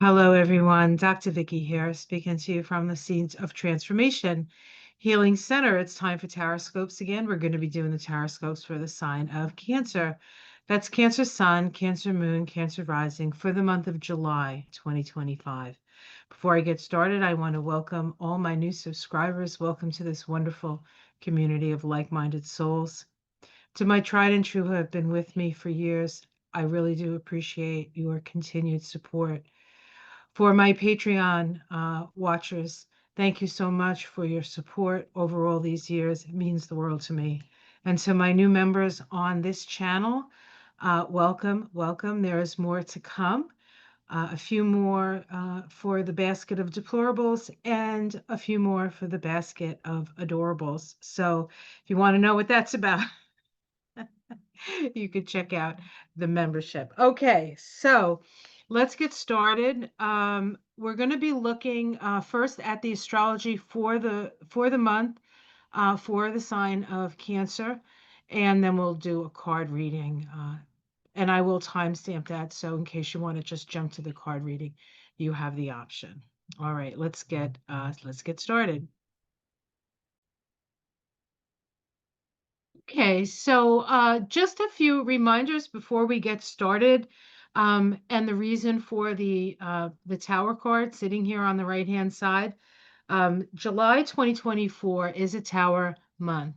Hello, everyone. Dr. Vicky here, speaking to you from the Scenes of Transformation Healing Center. It's time for Tarot Scopes again. We're going to be doing the Tarot Scopes for the sign of Cancer. That's Cancer Sun, Cancer Moon, Cancer Rising for the month of July 2025. Before I get started, I want to welcome all my new subscribers. Welcome to this wonderful community of like-minded souls. To my tried and true who have been with me for years, I really do appreciate your continued support. For my Patreon watchers, thank you so much for your support over all these years. It means the world to me. And to my new members on this channel, welcome, welcome. There is more to come. A few more for the basket of deplorables and a few more for the basket of adorables. So if you want to know what that's about, you could check out the membership. Okay, so let's get started. We're going to be looking first at the astrology for the month for the sign of Cancer, and then we'll do a card reading. And I will timestamp that, so in case you want to just jump to the card reading, you have the option. All right, let's get started. Okay, so just a few reminders before we get started, and the reason for the Tower card sitting here on the right-hand side. July 2024 is a Tower month.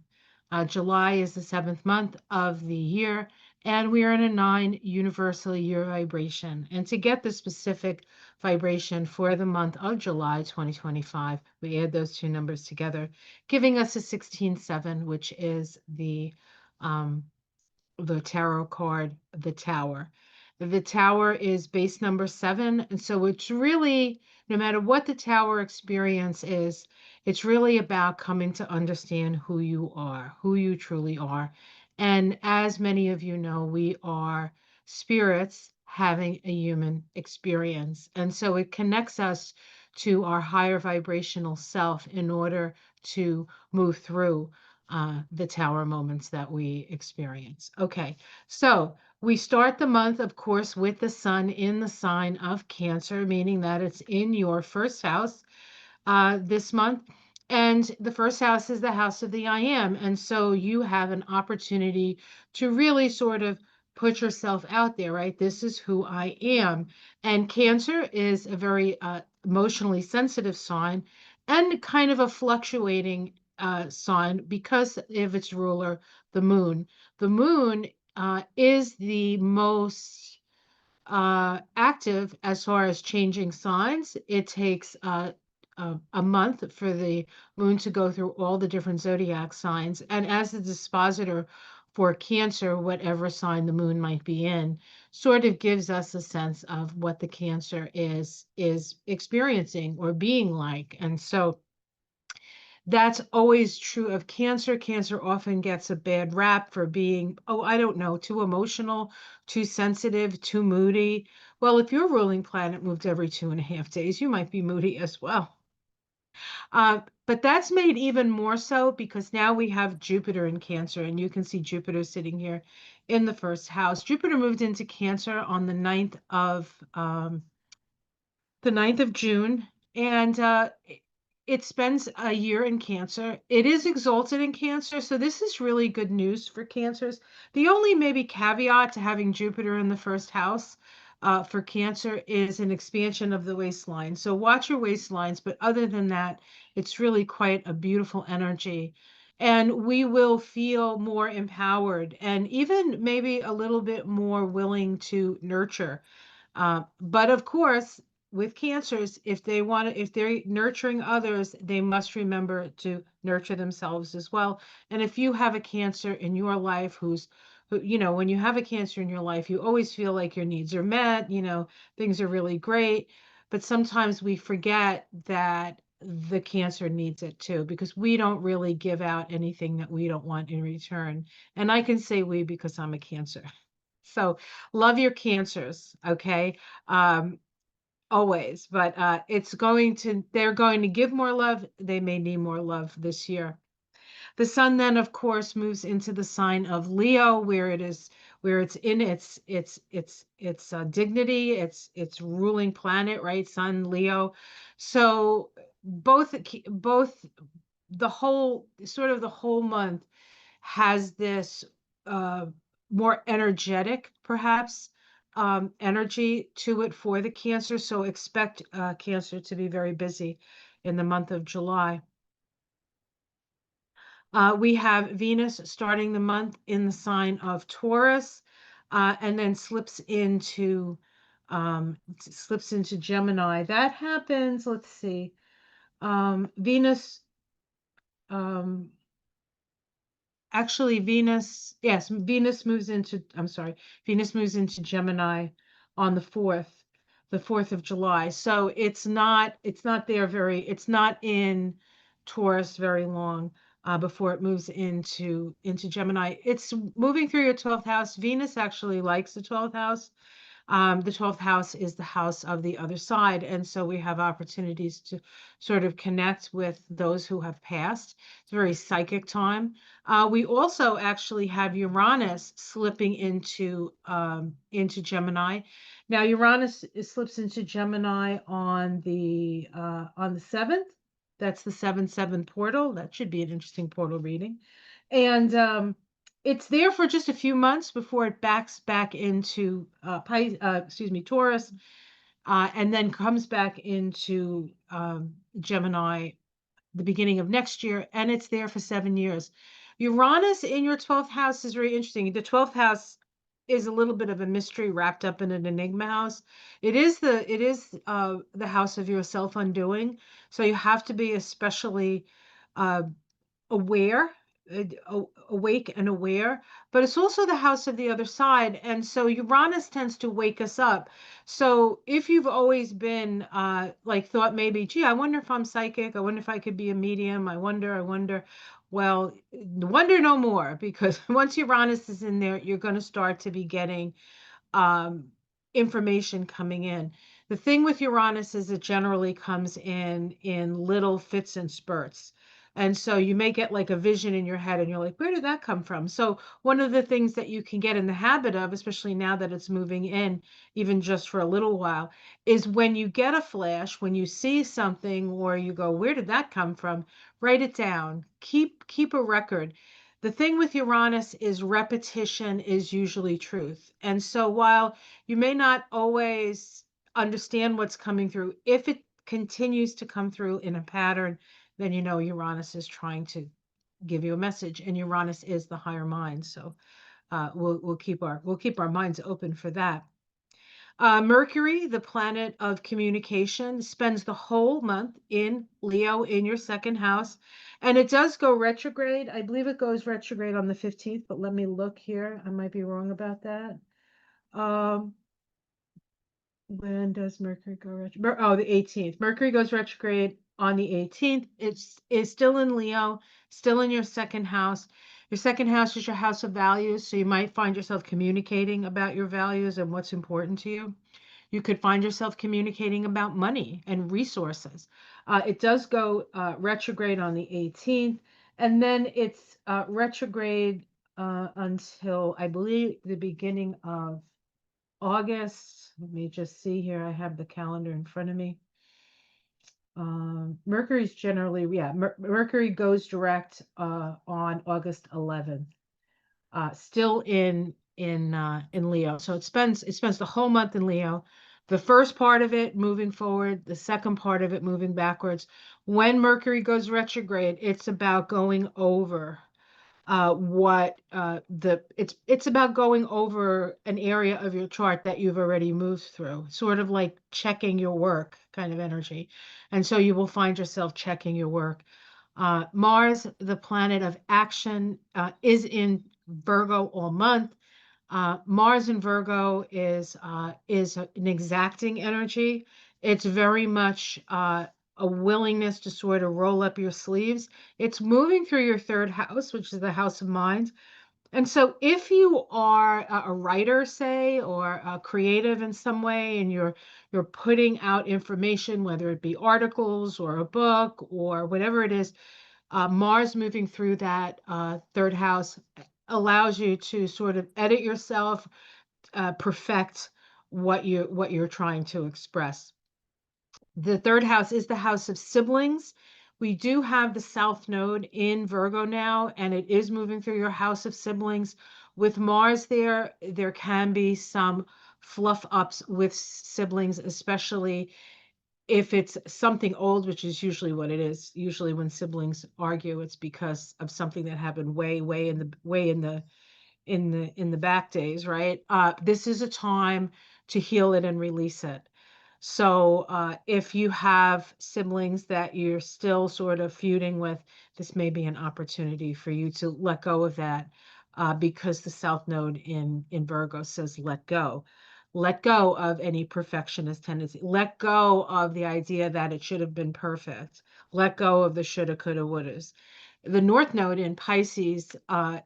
July is the 7th month of the year, and we are in a 9 universal year vibration. And to get the specific vibration for the month of July 2025, we add those two numbers together, giving us a 16-7, which is the tarot card, the Tower. The Tower is base number 7, and so it's really, no matter what the Tower experience is, it's really about coming to understand who you are, who you truly are. And as many of you know, we are spirits having a human experience. And so it connects us to our higher vibrational self in order to move through the Tower moments that we experience. Okay, so we start the month, of course, with the sun in the sign of Cancer, meaning that it's in your first house this month. And the first house is the house of the I am. And so you have an opportunity to really sort of put yourself out there, right? This is who I am. And Cancer is a very emotionally sensitive sign and kind of a fluctuating sign because of its ruler, the moon. The moon is the most active as far as changing signs. It takes a month for the moon to go through all the different zodiac signs. And as the dispositor for Cancer, whatever sign the moon might be in, sort of gives us a sense of what the Cancer is experiencing or being like. And so that's always true of Cancer. Cancer often gets a bad rap for being, oh, I don't know, too emotional, too sensitive, too moody. Well, if your ruling planet moved every 2.5 days, you might be moody as well. But that's made even more so because now we have Jupiter in Cancer, and you can see Jupiter sitting here in the first house. Jupiter moved into Cancer on the 9th of June, and it spends a year in Cancer. It is exalted in Cancer, so this is really good news for Cancers. The only maybe caveat to having Jupiter in the first house for Cancer is an expansion of the waistline. So watch your waistlines, but other than that, it's really quite a beautiful energy. And we will feel more empowered and even maybe a little bit more willing to nurture. But of course, with Cancers, if they're nurturing others, they must remember to nurture themselves as well. And if you have a Cancer in your life when you have a Cancer in your life, you always feel like your needs are met, things are really great. But sometimes we forget that the Cancer needs it too, because we don't really give out anything that we don't want in return. And I can say we because I'm a Cancer. So love your Cancers, okay? Always, but they're going to give more love. They may need more love this year. The sun then, of course, moves into the sign of Leo, where it is where it's in its dignity, its ruling planet, right? Sun, Leo. So both the whole sort of the whole month has this uh, more energetic, perhaps, energy to it for the Cancer. So expect Cancer to be very busy in the month of July. We have Venus starting the month in the sign of Taurus, and then slips into Gemini. That happens. Let's see. Venus. Um, Actually, Venus moves into, I'm sorry, Venus moves into Gemini on the 4th of July. So it's not in Taurus very long before it moves into Gemini. It's moving through your 12th house. Venus actually likes the 12th house. The 12th house is the house of the other side. And so we have opportunities to sort of connect with those who have passed. It's a very psychic time. We also actually have Uranus slipping into Gemini. Now slips into Gemini on the 7th. That's the 7/7 portal. That should be an interesting portal reading. And it's there for just a few months before it backs back into Taurus, and then comes back into Gemini the beginning of next year, and it's there for 7 years. Uranus in your 12th house is very interesting. The 12th house is a little bit of a mystery wrapped up in an enigma house. It is the house of your self undoing, so you have to be especially uh, aware, awake and aware, but it's also the house of the other side. And so Uranus tends to wake us up. So if you've always been like thought maybe, gee, I wonder if I'm psychic, I wonder if I could be a medium, I wonder. Well, wonder no more, because once Uranus is in there, you're going to start to be getting um, information coming in. The thing with Uranus is it generally comes in little fits and spurts. And so you may get like a vision in your head and you're like, where did that come from? So one of the things that you can get in the habit of, especially now that it's moving in, even just for a little while, is when you get a flash, when you see something or you go, where did that come from? Write it down. Keep a record. The thing with Uranus is repetition is usually truth. And so while you may not always understand what's coming through, if it continues to come through in a pattern, then you know Uranus is trying to give you a message, and Uranus is the higher mind. So we'll keep our minds open for that. Mercury, the planet of communication, spends the whole month in Leo in your second house. And it does go retrograde. I believe it goes retrograde on the 15th, but let me look here. I might be wrong about that. Um, when does Mercury go retrograde? Oh, the 18th. Mercury goes retrograde on the 18th. It's still in Leo, still in your second house. Your second house is your house of values, so you might find yourself communicating about your values and what's important to you. You could find yourself communicating about money and resources. It does go retrograde on the 18th, and then it's retrograde until I believe the beginning of August. Let me just see here. I have the calendar in front of me. Mercury's generally, yeah, Mercury goes direct on August 11th. Still in Leo. So it spends the whole month in Leo. The first part of it moving forward, the second part of it moving backwards. When Mercury goes retrograde, it's about going over what it's about going over an area of your chart that you've already moved through, sort of like checking your work kind of energy. And so you will find yourself checking your work. Mars, the planet of action, is in Virgo all month. Mars in Virgo is an exacting energy. It's very much a willingness to sort of roll up your sleeves. It's moving through your third house, which is the house of mind. And so if you are a writer, say, or a creative in some way, and you're putting out information, whether it be articles or a book or whatever it is, Mars moving through that third house allows you to sort of edit yourself, perfect what you're trying to express. The third house is the house of siblings. We do have the South Node in Virgo now, and it is moving through your house of siblings. With Mars there, there can be some fluff ups with siblings, especially if it's something old, which is usually what it is. Usually when siblings argue, it's because of something that happened way in the back days, right? This is a time to heal it and release it. So if you have siblings that you're still sort of feuding with, this may be an opportunity for you to let go of that, because the South Node in Virgo says let go. Let go of any perfectionist tendency. Let go of the idea that it should have been perfect. Let go of the shoulda, coulda, wouldas. The North Node in Pisces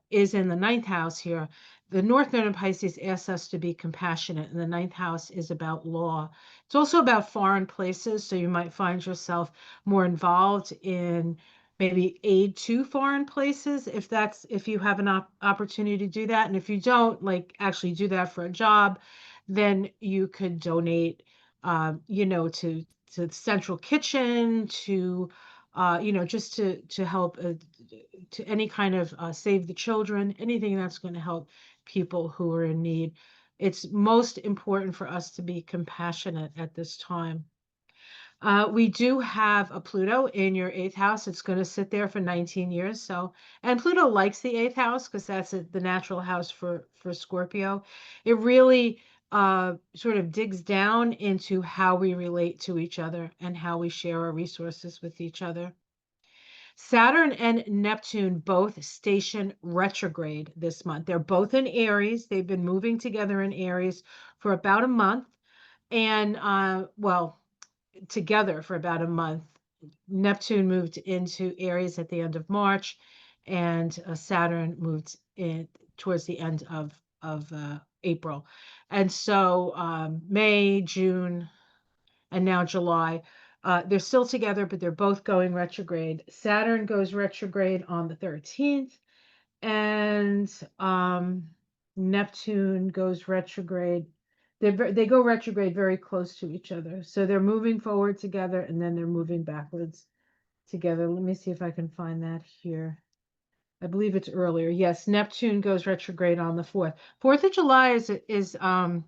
is in the ninth house here. The North Node in Pisces asks us to be compassionate, and the ninth house is about law. It's also about foreign places, so you might find yourself more involved in maybe aid to foreign places if you have an opportunity to do that. And if you don't, like, actually do that for a job, then you could donate, to the central kitchen, to just to help, to any kind of save the children, anything that's going to help people who are in need. It's most important for us to be compassionate at this time. We do have a Pluto in your eighth house. It's going to sit there for 19 years. So, and Pluto likes the eighth house because that's the natural house for Scorpio. It really sort of digs down into how we relate to each other and how we share our resources with each other. Saturn and Neptune both station retrograde this month. They're both in Aries. They've been moving together in Aries for about a month. And, well, together for about a month. Neptune moved into Aries at the end of March, and Saturn moved in towards the end of April. And so May, June, and now July. They're still together, but they're both going retrograde. Saturn goes retrograde on the 13th, and Neptune goes retrograde. They go retrograde very close to each other. So they're moving forward together, and then they're moving backwards together. Let me see if I can find that here. I believe it's earlier. Yes, Neptune goes retrograde on the 4th. 4th of July is a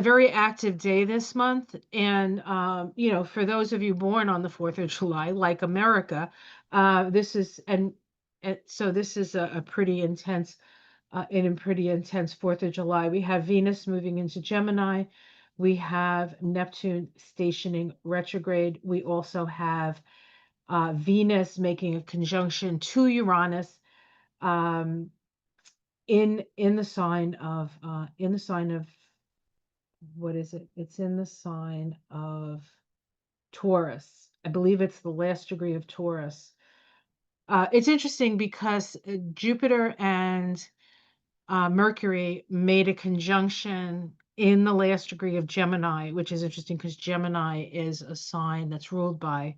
very active day this month. And, for those of you born on the 4th of July, like America, this is, and so this is a pretty intense, in a pretty intense 4th of July. We have Venus moving into Gemini. We have Neptune stationing retrograde. We also have Venus making a conjunction to Uranus, um, in the sign of what is it? It's in the sign of Taurus. I believe it's the last degree of Taurus. It's interesting because Jupiter and Mercury made a conjunction in the last degree of Gemini, which is interesting because Gemini is a sign that's ruled by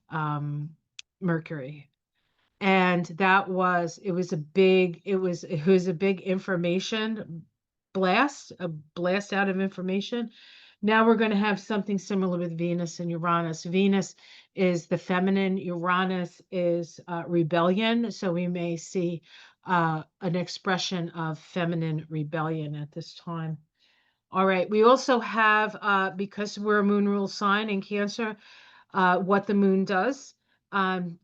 um, Mercury. And it was a big information blast, a blast out of information. Now we're going to have something similar with Venus and Uranus. Venus is the feminine, Uranus is rebellion. So we may see an expression of feminine rebellion at this time. All right. We also have, because we're a moon rule sign in Cancer, what the moon does.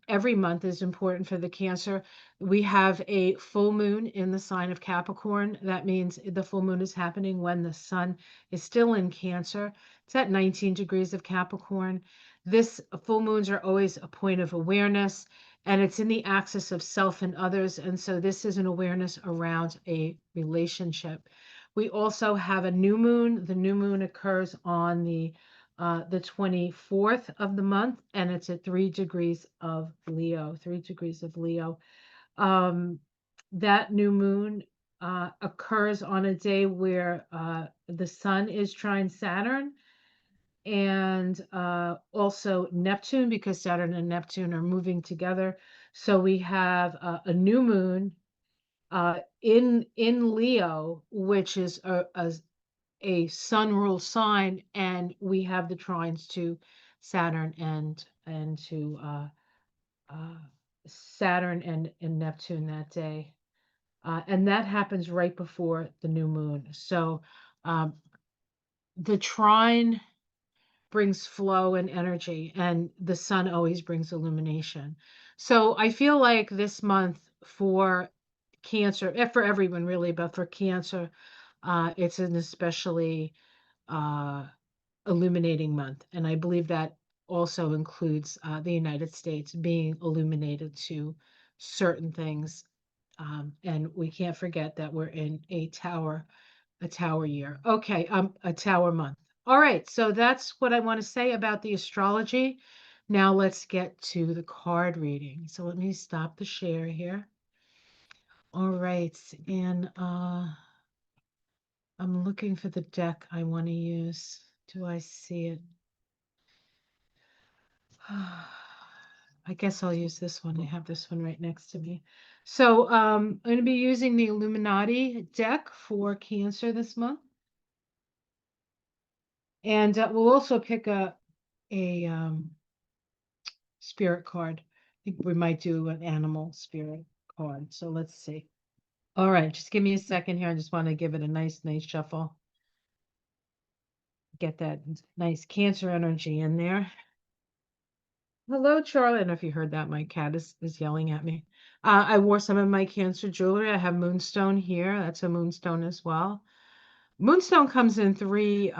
Every month is important for the Cancer. We have a full moon in the sign of Capricorn. That means the full moon is happening when the sun is still in Cancer. It's at 19 degrees of Capricorn. This full moons are always a point of awareness, and it's in the axis of self and others. And so this is an awareness around a relationship. We also have a new moon. The new moon occurs on the 24th of the month, and it's at 3 degrees of Leo, 3 degrees of Leo. That new moon occurs on a day where the sun is trine Saturn, and also Neptune, because Saturn and Neptune are moving together. So we have a new moon in Leo, which is a sun rule sign, and we have the trines to Saturn and to uh, Saturn and Neptune that day. And that happens right before the new moon. So um, the trine brings flow and energy, and the sun always brings illumination. So I feel like this month for Cancer, for everyone really, but for Cancer, it's an especially uh, illuminating month. And I believe that also includes the United States being illuminated to certain things. And we can't forget that we're in a tower year. Okay, a tower month. All right, so that's what I want to say about the astrology. Now let's get to the card reading. So let me stop the share here. All right, and I'm looking for the deck I want to use. Do I see it? I guess I'll use this one. I have this one right next to me. So I'm going to be using the Illuminati deck for Cancer this month. And we'll also pick a spirit card. I think we might do an animal spirit card. So let's see. All right, just give me a second here. I just want to give it a nice shuffle. Get that nice Cancer energy in there. Hello, Charlie. I don't know if you heard that. My cat is yelling at me. I wore some of my Cancer jewelry. I have moonstone here. That's a moonstone as well. Moonstone comes in three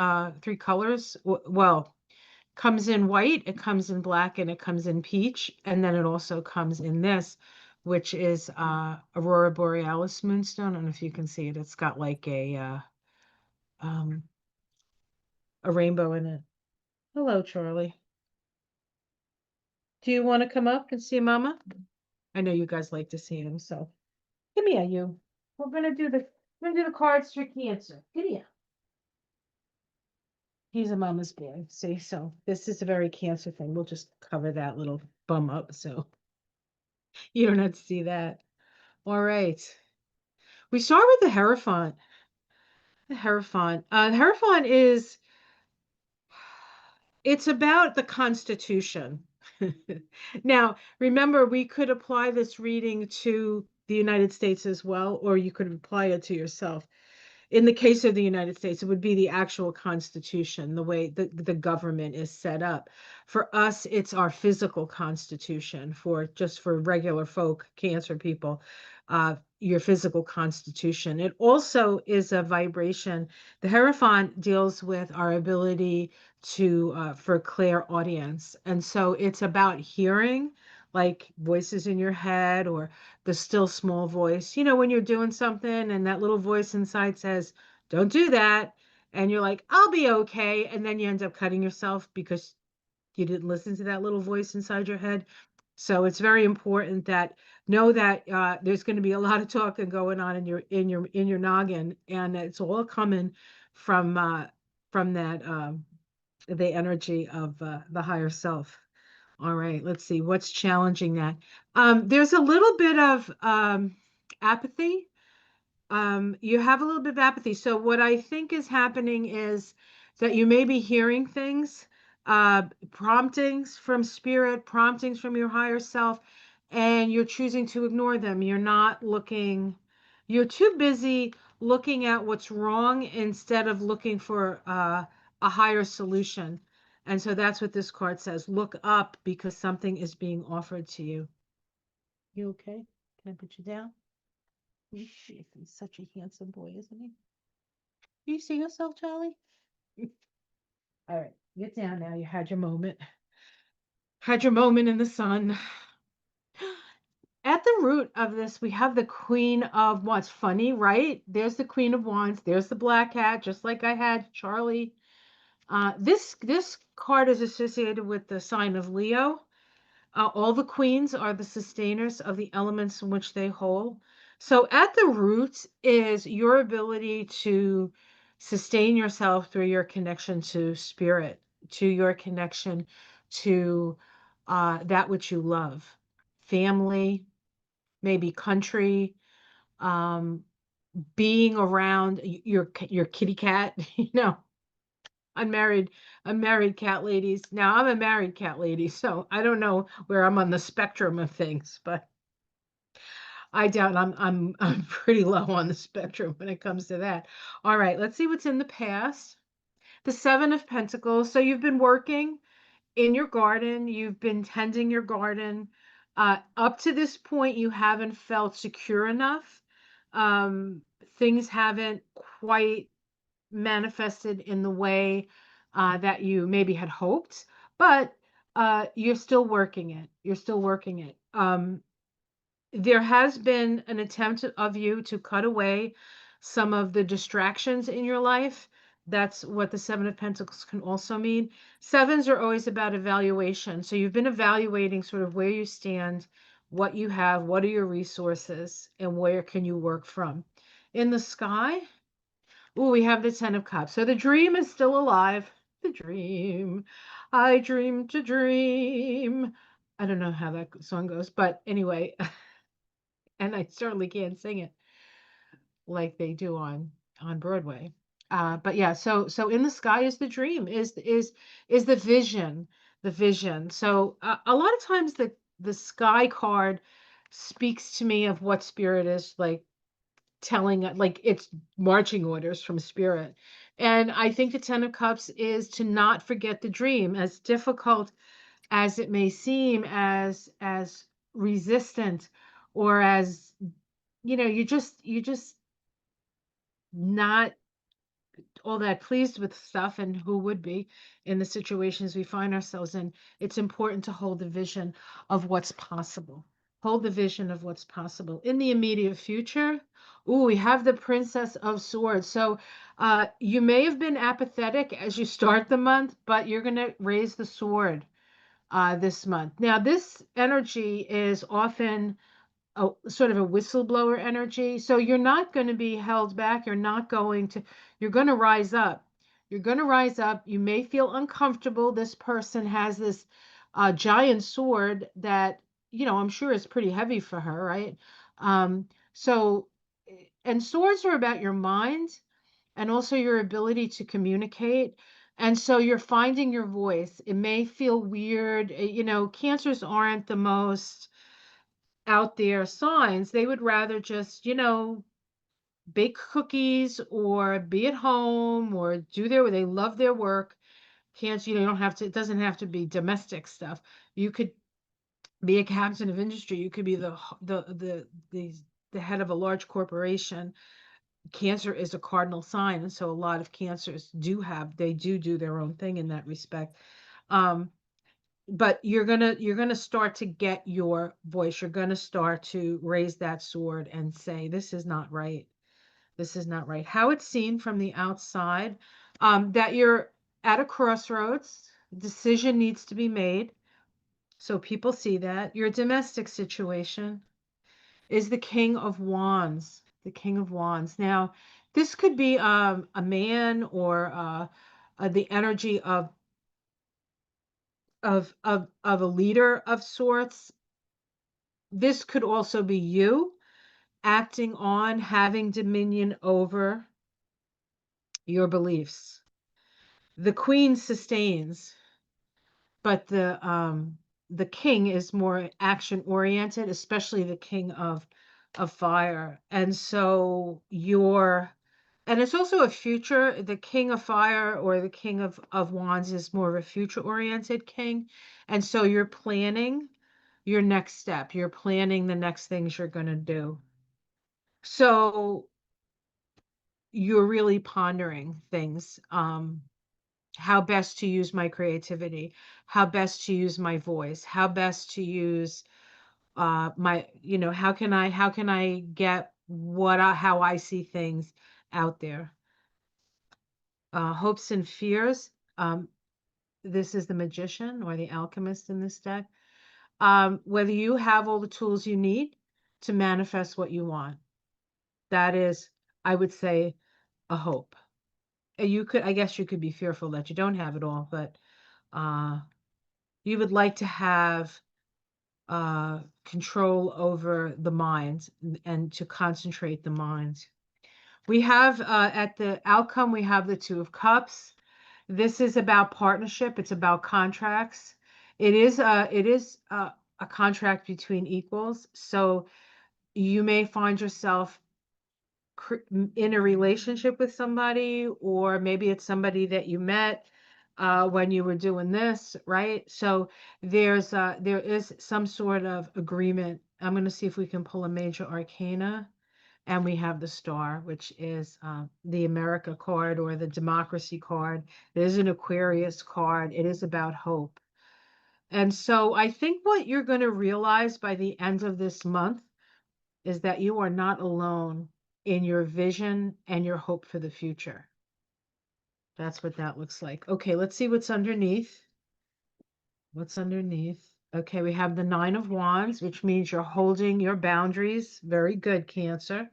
colors. Well, comes in white, it comes in black, and it comes in peach. And then it also comes in this, which is Aurora Borealis moonstone. I don't know if you can see it. It's got like um, a rainbow in it. Hello, Charlie. Do you want to come up and see Mama? I know you guys like to see him, so give me a you. We're gonna do the cards for Cancer. Give me a. He's a mama's boy. See, so this is a very Cancer thing. We'll just cover that little bum up so you don't have to see that. All right. We start with the Hierophant. The Hierophant. The Hierophant is it's about the Constitution. Now, remember, we could apply this reading to the United States as well, or you could apply it to yourself. In the case of the United States, it would be the actual Constitution, the way the government is set up. For us, it's our physical constitution. For regular folk, Cancer people, your physical constitution. It also is a vibration. The Hierophant deals with our ability to for clairaudience, and so it's about hearing, like voices in your head or the still small voice. You know, when you're doing something and that little voice inside says, don't do that. And you're like, I'll be okay. And then you end up cutting yourself because you didn't listen to that little voice inside your head. So it's very important that know that there's going to be a lot of talking going on in your noggin, and it's all coming from that the energy of the higher self. All right, let's see what's challenging that. There's a little bit of apathy. You have a little bit of apathy. So what I think is happening is that you may be hearing things, promptings from spirit, promptings from your higher self, and you're choosing to ignore them. You're not looking, you're too busy looking at what's wrong instead of looking for a higher solution. And so that's what this card says. Look up because something is being offered to you. You okay? Can I put you down? He's such a handsome boy, isn't he? Do you see yourself, Charlie? All right, get down now. You had your moment. Had your moment in the sun. At the root of this, we have the Queen of Wands. Funny, right? There's the Queen of Wands. There's the black hat, just like I had Charlie. This card is associated with the sign of Leo. All the queens are the sustainers of the elements in which they hold. So at the root is your ability to sustain yourself through your connection to spirit, to your connection to that which you love, family, maybe country, being around your kitty cat, unmarried unmarried cat ladies. Now I'm a married cat lady, so I don't know where I'm on the spectrum of things, but I doubt I'm pretty low on the spectrum when it comes to that. All right, let's see what's in the past. The 7 of Pentacles. So you've been working in your garden, you've been tending your garden. Up to this point, you haven't felt secure enough. Um, Things haven't quite manifested in the way that you maybe had hoped, but you're still working it. You're still working it. There has been an attempt of you to cut away some of the distractions in your life. That's what the 7 of Pentacles can also mean. Sevens are always about evaluation. So you've been evaluating sort of where you stand, what you have, what are your resources, and where can you work from. In the sky, oh, we have the 10 of Cups. So the dream is still alive. The dream. I dream to dream. I don't know how that song goes, but anyway, and I certainly can't sing it like they do on Broadway. But yeah, so in the sky is the dream, is the vision, the vision. So a lot of times the sky card speaks to me of what spirit is like telling, like it's marching orders from spirit. And I think the 10 of Cups is to not forget the dream, as difficult as it may seem, as resistant, or as you just not all that pleased with stuff, and who would be in the situations we find ourselves in. It's important to hold the vision of what's possible. Hold the vision of what's possible in the immediate future. Ooh, we have the Princess of Swords. So you may have been apathetic as you start the month, but you're going to raise the sword this month. Now, this energy is often a sort of a whistleblower energy. So you're not going to be held back. You're going to rise up. You're going to rise up. You may feel uncomfortable. This person has this giant sword that, I'm sure is pretty heavy for her, right? So, and swords are about your mind and also your ability to communicate. And so you're finding your voice. It may feel weird. Cancers aren't the most out there signs. They would rather just, bake cookies or be at home or they love their work. Can't, you don't have to, it doesn't have to be domestic stuff. You could be a captain of industry. You could be the head of a large corporation. Cancer is a cardinal sign. And so a lot of cancers they do their own thing in that respect. But you're gonna start to get your voice. You're gonna start to raise that sword and say, this is not right. This is not right. How it's seen from the outside, that you're at a crossroads, decision needs to be made. So people see that. Your domestic situation is the King of Wands. The King of Wands. Now, this could be a man, or the energy of a leader of sorts. This could also be you acting on, having dominion over your beliefs. The Queen sustains, but the King is more action oriented, especially the King of Fire. And so and it's also a future. The King of Fire, or the King of Wands, is more of a future oriented king. And so you're planning your next step. You're planning the next things you're going to do. So you're really pondering things. How best to use my creativity, how best to use my voice, how best to use my, how can I get how I see things out there. Hopes and fears. This is the Magician or the Alchemist in this deck. Whether you have all the tools you need to manifest what you want. That is, I would say, a hope. I guess you could be fearful that you don't have it all, but you would like to have control over the mind and to concentrate the mind. We have at the outcome, we have the Two of Cups. This is about partnership. It's about contracts. It is a contract between equals. So you may find yourself in a relationship with somebody, or maybe it's somebody that you met when you were doing this, right? So there is some sort of agreement. I'm going to see if we can pull a major arcana, and we have the Star, which is the America card or the democracy card. It is an Aquarius card. It is about hope. And so I think what you're going to realize by the end of this month is that you are not alone in your vision and your hope for the future. That's what that looks like. Okay, let's see what's underneath. What's underneath? Okay, we have the Nine of Wands, which means you're holding your boundaries. Very good, Cancer.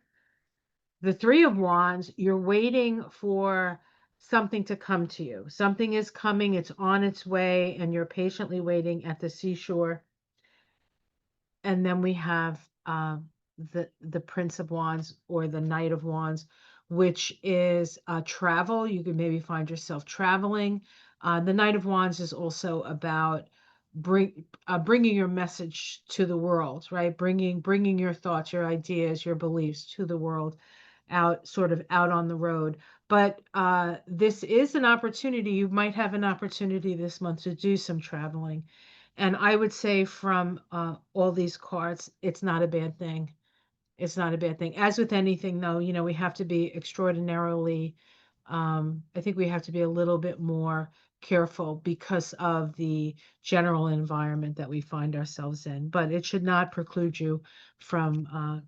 The Three of Wands, you're waiting for something to come to you. Something is coming, it's on its way, and you're patiently waiting at the seashore. And then we have the Prince of Wands or the Knight of Wands, which is travel. You could maybe find yourself traveling. The Knight of Wands is also about bringing your message to the world, right? Bringing your thoughts, your ideas, your beliefs to the world, out sort of out on the road. But this is an opportunity. You might have an opportunity this month to do some traveling. And I would say from all these cards, it's not a bad thing. It's not a bad thing. As with anything, though, we have to be extraordinarily, I think we have to be a little bit more careful because of the general environment that we find ourselves in. But it should not preclude you from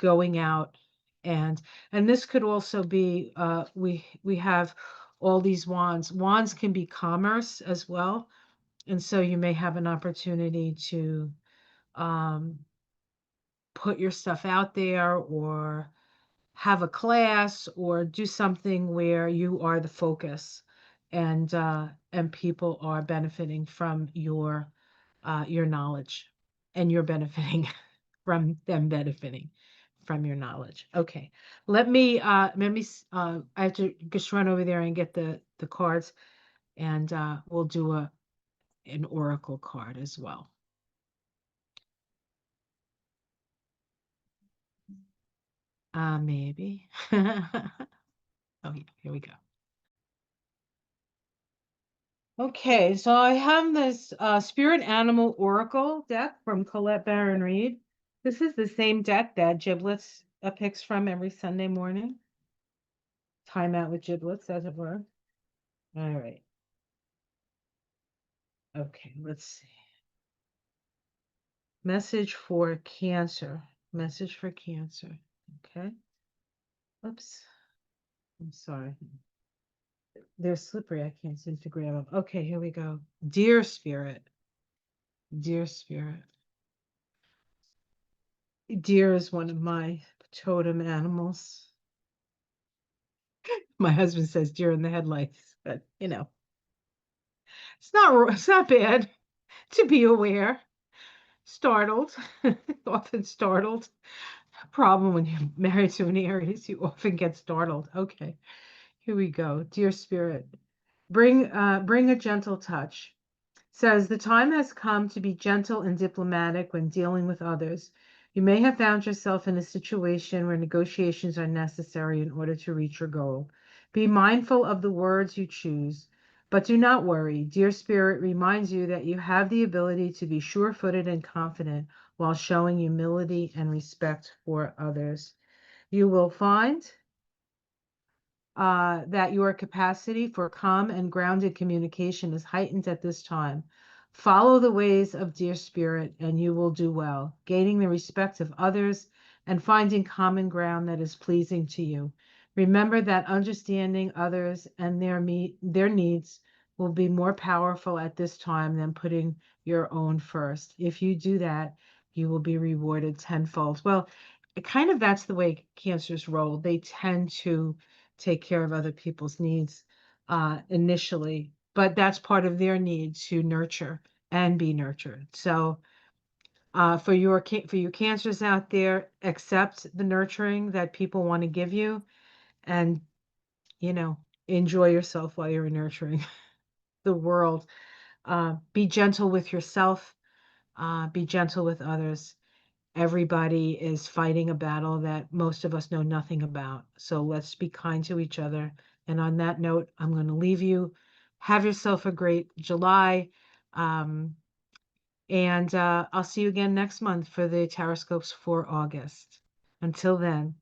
going out. And this could also be, we have all these wands. Wands can be commerce as well. And so you may have an opportunity to um, put your stuff out there, or have a class, or do something where you are the focus, and people are benefiting from your knowledge, and you're benefiting from them benefiting from your knowledge. Okay, I have to just run over there and get the cards, and we'll do an oracle card as well. Maybe. Oh, yeah, here we go. Okay, so I have this Spirit Animal Oracle deck from Colette Baron Reed. This is the same deck that Giblets picks from every Sunday morning. Time out with Giblets, as it were. All right. Okay, let's see. Message for Cancer. Message for Cancer. Okay. Oops. I'm sorry. They're slippery. I can't seem to grab them. Okay, here we go. Dear Spirit. Dear Spirit. Deer is one of my totem animals. My husband says deer in the headlights, but it's not bad to be aware. Startled, often startled. Problem when you're married to an Aries, you often get startled. Okay, here we go. Dear Spirit, bring a gentle touch. Says the time has come to be gentle and diplomatic when dealing with others. You may have found yourself in a situation where negotiations are necessary in order to reach your goal. Be mindful of the words you choose, but do not worry. Dear Spirit reminds you that you have the ability to be sure-footed and confident while showing humility and respect for others. You will find that your capacity for calm and grounded communication is heightened at this time. Follow the ways of dear Spirit, and you will do well, gaining the respect of others and finding common ground that is pleasing to you. Remember that understanding others and their needs will be more powerful at this time than putting your own first. If you do that, you will be rewarded tenfold. Well, kind of that's the way cancers roll. They tend to take care of other people's needs initially, but that's part of their need to nurture and be nurtured. So For you cancers out there, accept the nurturing that people want to give you, and you know, enjoy yourself while you're nurturing the world. Be gentle with yourself. Be gentle with others. Everybody is fighting a battle that most of us know nothing about. So let's be kind to each other. And on that note, I'm going to leave you. Have yourself a great July. Um, and I'll see you again next month for the Taroscopes for August. Until then,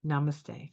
namaste.